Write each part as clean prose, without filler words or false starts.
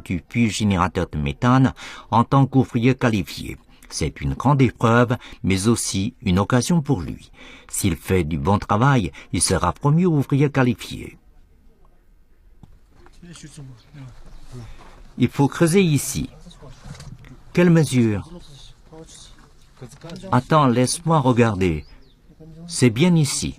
du puits générateur de méthane en tant qu'ouvrier qualifié. C'est une grande épreuve, mais aussi une occasion pour lui. S'il fait du bon travail, il sera promu ouvrier qualifié. Il faut creuser ici. Quelle mesure? Attends, laisse-moi regarder. C'est bien ici.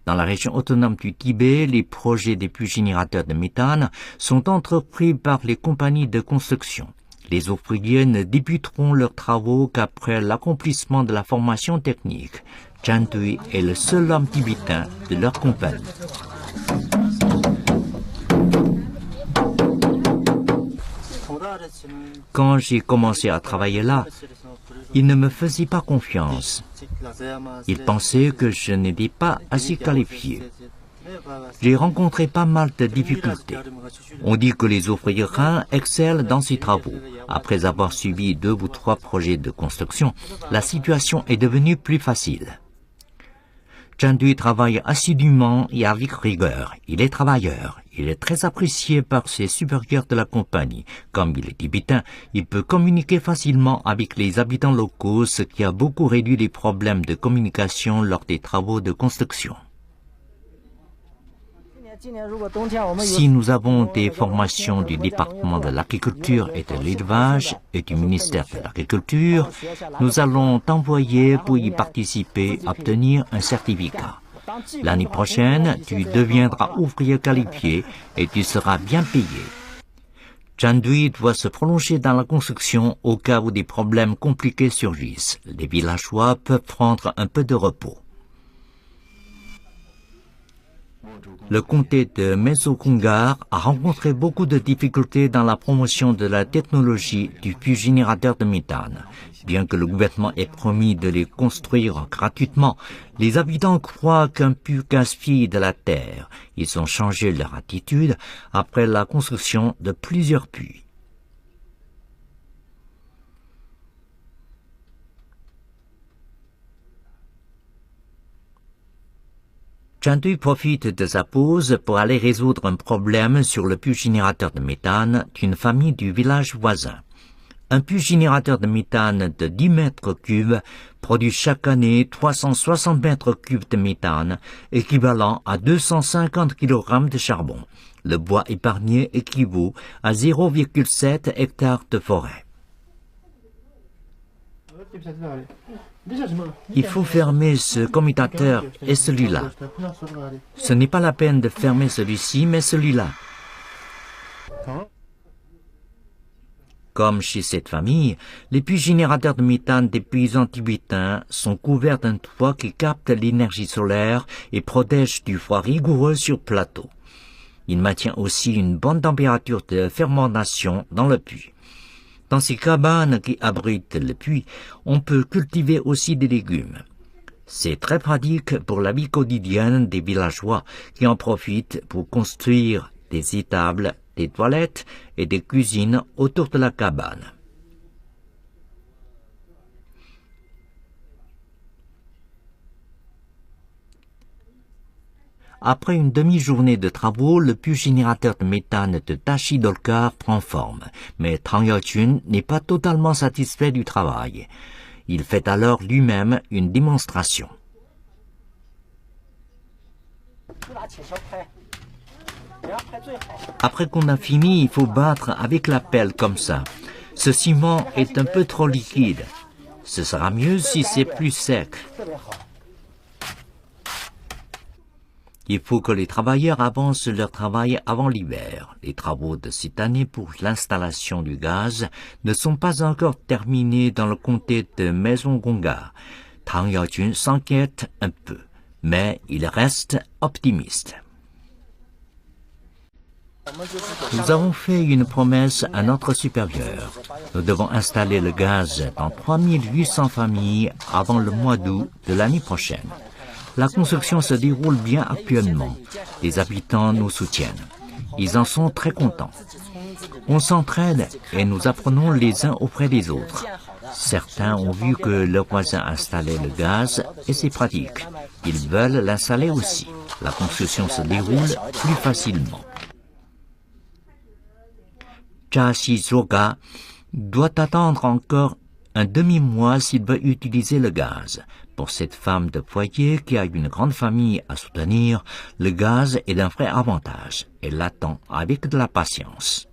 Dans la région autonome du Tibet, les projets des puits générateurs de méthane sont entrepris par les compagnies de construction. Les ouvriers ne débuteront leurs travaux qu'après l'accomplissement de la formation technique. Chan Dui est le seul homme tibétain de leur compagnie. Quand j'ai commencé à travailler là, il ne me faisait pas confiance. Il pensait que je n'étais pas assez qualifié. J'ai rencontré pas mal de difficultés. On dit que les ouvriers reins excellent dans ces travaux. Après avoir suivi 2 ou 3 projets de construction, la situation est devenue plus facile. Chan Dui travaille assidûment et avec rigueur. Il est travailleur. Il est très apprécié par ses supérieurs de la compagnie. Comme il est tibétain, il peut communiquer facilement avec les habitants locaux, ce qui a beaucoup réduit les problèmes de communication lors des travaux de construction. Si nous avons des formations du département de l'agriculture et de l'élevage et du ministère de l'Agriculture, nous allons t'envoyer pour y participer, obtenir un certificat. L'année prochaine, tu deviendras ouvrier qualifié et tu seras bien payé. Chan Dui doit se prolonger dans la construction au cas où des problèmes compliqués surgissent. Les villageois peuvent prendre un peu de repos. Le comté de Mesokungar a rencontré beaucoup de difficultés dans la promotion de la technologie du puits générateur de méthane. Bien que le gouvernement ait promis de les construire gratuitement, les habitants croient qu'un puits gaspille de la terre. Ils ont changé leur attitude après la construction de plusieurs puits. Chan Dui profite de sa pause pour aller résoudre un problème sur le puits générateur de méthane d'une famille du village voisin. Un puits générateur de méthane de 10 mètres cubes produit chaque année 360 mètres cubes de méthane, équivalent à 250 kg de charbon. Le bois épargné équivaut à 0,7 hectares de forêt. Il faut fermer ce commutateur et celui-là. Ce n'est pas la peine de fermer celui-ci, mais celui-là. Comme chez cette famille, les puits générateurs de méthane des paysans tibétains sont couverts d'un toit qui capte l'énergie solaire et protège du froid rigoureux sur plateau. Il maintient aussi une bonne température de fermentation dans le puits. Dans ces cabanes qui abritent le puits, on peut cultiver aussi des légumes. C'est très pratique pour la vie quotidienne des villageois qui en profitent pour construire des étables, des toilettes et des cuisines autour de la cabane. Après une demi-journée de travaux, le puits générateur de méthane de Tashi Dolkar prend forme. Mais Tang Yao-jun n'est pas totalement satisfait du travail. Il fait alors lui-même une démonstration. Après qu'on a fini, il faut battre avec la pelle comme ça. Ce ciment est un peu trop liquide. Ce sera mieux si c'est plus sec. Il faut que les travailleurs avancent leur travail avant l'hiver. Les travaux de cette année pour l'installation du gaz ne sont pas encore terminés dans le comté de Mesokungar. Tang Yao-jun s'inquiète un peu, mais il reste optimiste. Nous avons fait une promesse à notre supérieur. Nous devons installer le gaz dans 3800 familles avant le mois d'août de l'année prochaine. La construction se déroule bien actuellement. Les habitants nous soutiennent. Ils en sont très contents. On s'entraide et nous apprenons les uns auprès des autres. Certains ont vu que leurs voisins installaient le gaz et c'est pratique. Ils veulent l'installer aussi. La construction se déroule plus facilement. Cha Shizuoka doit attendre encore un demi-mois s'il veut utiliser le gaz. Pour cette femme de foyer qui a une grande famille à soutenir, le gaz est d'un vrai avantage. Elle l'attend avec de la patience.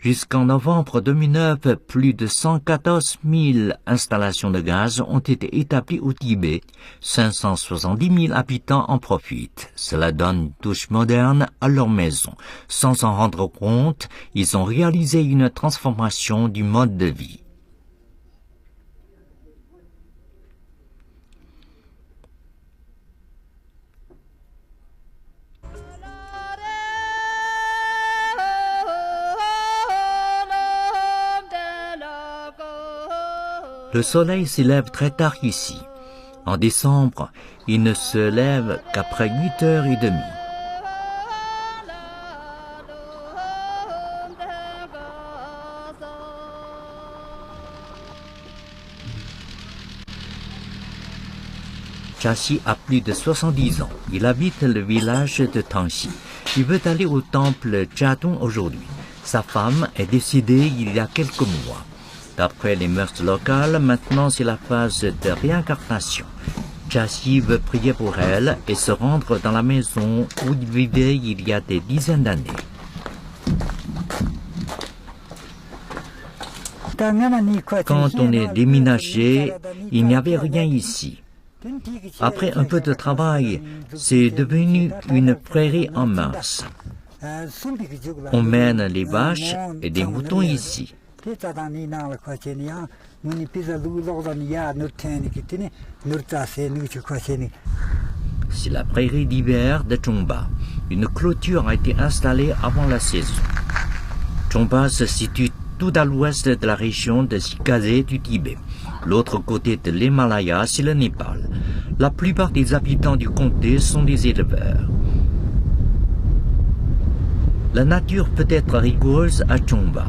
Jusqu'en novembre 2009, plus de 114 000 installations de gaz ont été établies au Tibet. 570 000 habitants en profitent. Cela donne une touche moderne à leur maison. Sans s'en rendre compte, ils ont réalisé une transformation du mode de vie. Le soleil s'élève très tard ici. En décembre, il ne se lève qu'après 8h30. Chashi a plus de 70 ans. Il habite le village de Tangxi. Il veut aller au temple Jiatong aujourd'hui. Sa femme est décédée il y a quelques mois. D'après les mœurs locales, maintenant c'est la phase de réincarnation. Chashi veut prier pour elle et se rendre dans la maison où il vivait il y a des dizaines d'années. Quand on est déménagé, il n'y avait rien ici. Après un peu de travail, c'est devenu une prairie en masse. On mène les vaches et des moutons ici. C'est la prairie d'hiver de Chongba. Une clôture a été installée avant la saison. Chongba se situe tout à l'ouest de la région de Shikase du Tibet. L'autre côté de l'Himalaya, c'est le Népal. La plupart des habitants du comté sont des éleveurs. La nature peut être rigoureuse à Chongba.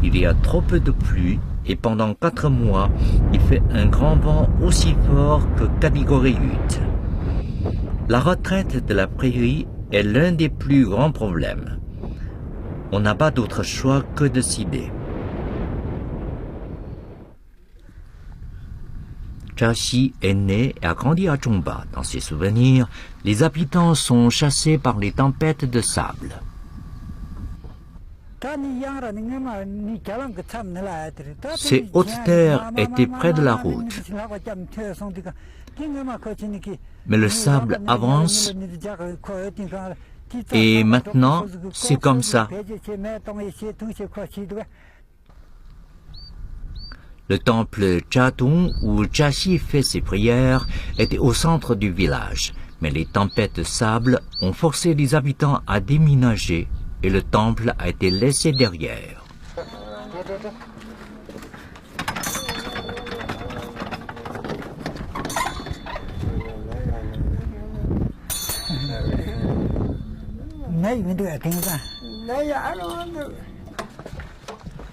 Il y a trop peu de pluie et pendant 4 mois, il fait un grand vent aussi fort que catégorie 8. La retraite de la prairie est l'un des plus grands problèmes. On n'a pas d'autre choix que de céder. Chashi est né et a grandi à Chongba. Dans ses souvenirs, les habitants sont chassés par les tempêtes de sable. Ces hautes terres étaient près de la route. Mais le sable avance et maintenant, c'est comme ça. Le temple Jiatong où Chashi fait ses prières était au centre du village. Mais les tempêtes de sable ont forcé les habitants à déménager et le temple a été laissé derrière.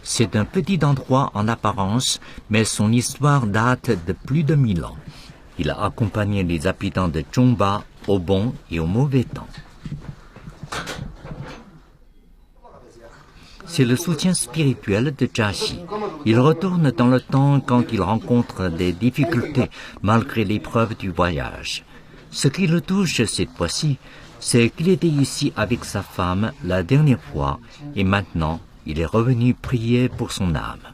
C'est un petit endroit en apparence, mais son histoire date de plus de 1000 ans. Il a accompagné les habitants de Chongba au bon et au mauvais temps. C'est le soutien spirituel de Chashi. Il retourne dans le temps quand il rencontre des difficultés malgré l'épreuve du voyage. Ce qui le touche cette fois-ci, c'est qu'il était ici avec sa femme la dernière fois et maintenant il est revenu prier pour son âme.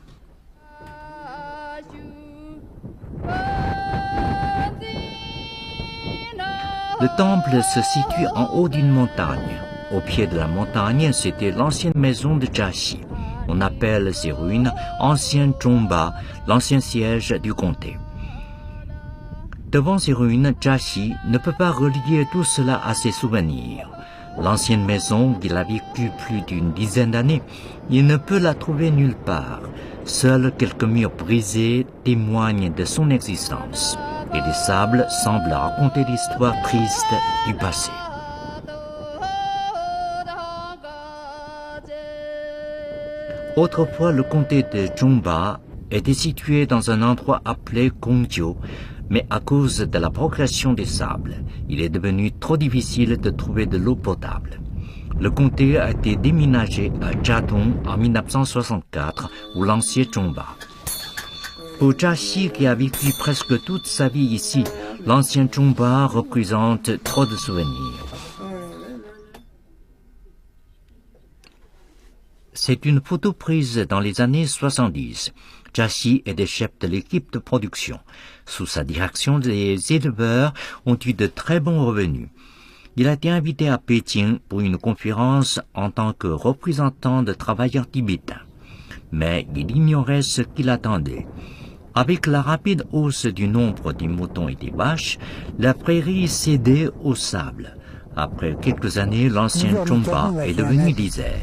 Le temple se situe en haut d'une montagne. Au pied de la montagne, c'était l'ancienne maison de Chashi. On appelle ces ruines ancienne Chongba, l'ancien siège du comté. Devant ces ruines, Chashi ne peut pas relier tout cela à ses souvenirs. L'ancienne maison qu'il a vécue plus d'une dizaine d'années, il ne peut la trouver nulle part. Seuls quelques murs brisés témoignent de son existence. Et les sables semblent raconter l'histoire triste du passé. Autrefois, le comté de Chungba était situé dans un endroit appelé Gongjiu, mais à cause de la progression des sables, il est devenu trop difficile de trouver de l'eau potable. Le comté a été déménagé à Jiadong en 1964, ou l'ancien Chungba. Pour Jia Xi, qui a vécu presque toute sa vie ici, l'ancien Chungba représente trop de souvenirs. C'est une photo prise dans les années 70. Jia Xi est le chef de l'équipe de production. Sous sa direction, les éleveurs ont eu de très bons revenus. Il a été invité à Pékin pour une conférence en tant que représentant de travailleurs tibétains. Mais il ignorait ce qu'il attendait. Avec la rapide hausse du nombre des moutons et des vaches, la prairie cédait au sable. Après quelques années, l'ancien Chungba est devenu désert.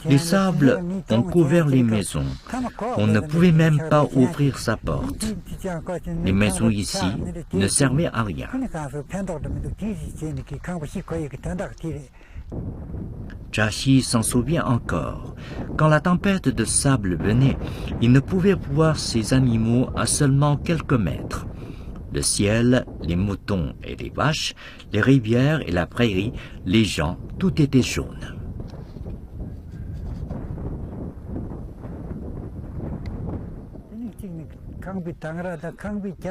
Les sables ont couvert les maisons. On ne pouvait même pas ouvrir sa porte. Les maisons ici ne servaient à rien. Jia Xi s'en souvient encore. Quand la tempête de sable venait, il ne pouvait voir ses animaux à seulement quelques mètres. Le ciel, les moutons et les vaches, les rivières et la prairie, les gens, tout était jaune.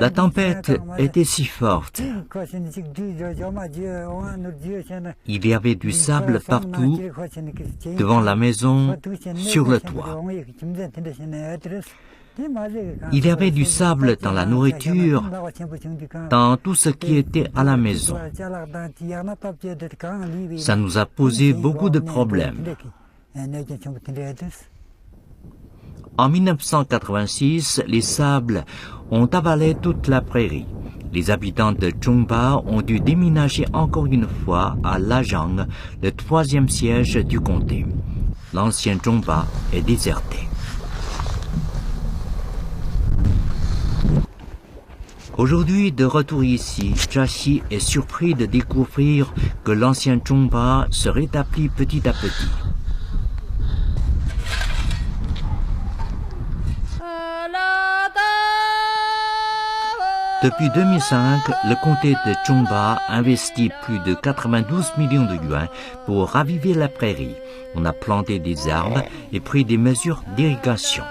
La tempête était si forte. Il y avait du sable partout, devant la maison, sur le toit. Il y avait du sable dans la nourriture, dans tout ce qui était à la maison. Ça nous a posé beaucoup de problèmes. En 1986, les sables ont avalé toute la prairie. Les habitants de Chungba ont dû déménager encore une fois à Lajang, le 3e siège du comté. L'ancien Chungba est déserté. Aujourd'hui, de retour ici, Jia Xi est surpris de découvrir que l'ancien Chungba se rétablit petit à petit. Depuis 2005, le comté de Chungba investit plus de 92 millions de yuans pour raviver la prairie. On a planté des arbres et pris des mesures d'irrigation.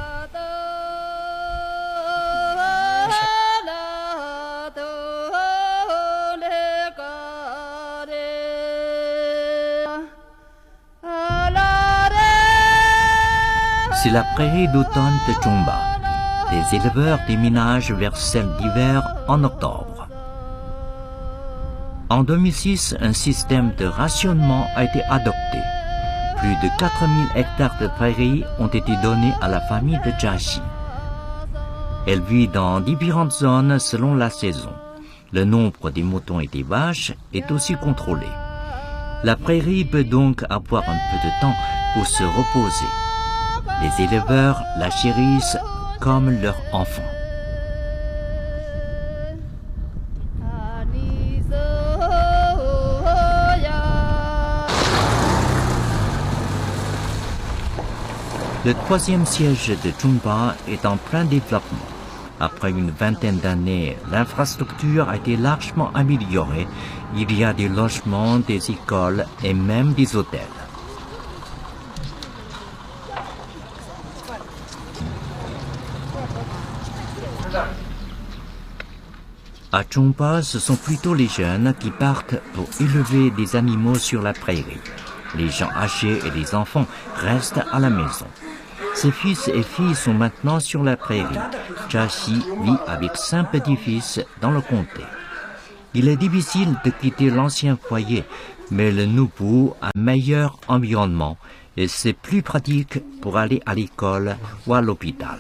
C'est la prairie d'automne de Chungba. Les éleveurs déménagent vers celle d'hiver en octobre. En 2006, un système de rationnement a été adopté. Plus de 4000 hectares de prairies ont été donnés à la famille de Jia Xi. Elle vit dans différentes zones selon la saison. Le nombre des moutons et des vaches est aussi contrôlé. La prairie peut donc avoir un peu de temps pour se reposer. Les éleveurs la chérissent comme leur enfant. Le 3e siège de Chungba est en plein développement. Après une vingtaine d'années, l'infrastructure a été largement améliorée. Il y a des logements, des écoles et même des hôtels. À Chungba, ce sont plutôt les jeunes qui partent pour élever des animaux sur la prairie. Les gens âgés et les enfants restent à la maison. Ses fils et filles sont maintenant sur la prairie. Jia Xi vit avec 5 petits-fils dans le comté. Il est difficile de quitter l'ancien foyer, mais le nouveau a un meilleur environnement et c'est plus pratique pour aller à l'école ou à l'hôpital.